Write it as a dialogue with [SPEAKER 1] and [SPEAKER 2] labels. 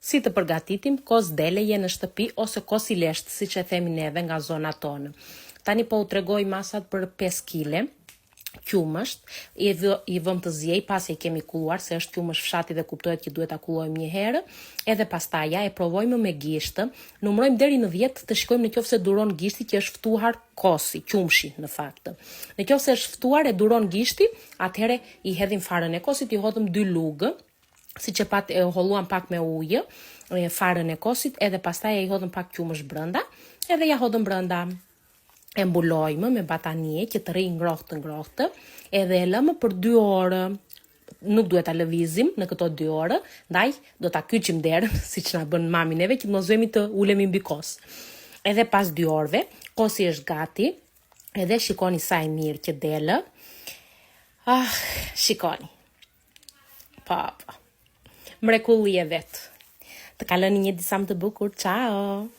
[SPEAKER 1] si të përgatitim kos deleje në shtëpi ose kos i lesht, siç e themi neve nga zona tonë. Tani po u tregoj masat për 5 kg qumësht, i vëm të zjej pasi e kemi kulluar, se është qumësh fshati dhe kuptohet që duhet ta kullojmë një herë, edhe pastaj ja e provojmë me gishtë, numrojmë deri në 10 të shikojmë nëse duron gishti që është ftuar kosi, qumshi në fakt. Nëse është ftuar e duron gishti, atëherë i hedhim farën e kosit, i hodhëm 2 lugë, siç e holluam pak me ujë, farën e kosit, edhe pastaj i hodhëm pak qumësh brenda, edhe ja hodhëm brenda. E mbulojmë me batanie që të rrijë ngrohtë, edhe e lëmë për 2 orë. Nuk duhet ta lëvizim në këto 2 orë, ndaj do ta kyçim derën, siç na bën mami neve që mos vemi të ulemi mbi kos. Edhe pas 2 orëve, kosi është gati, edhe shikoni sa e mirë që delë. Shikoni. Pa. Mrekulli e vet. Të kaloni një diçam të bukur. Ciao.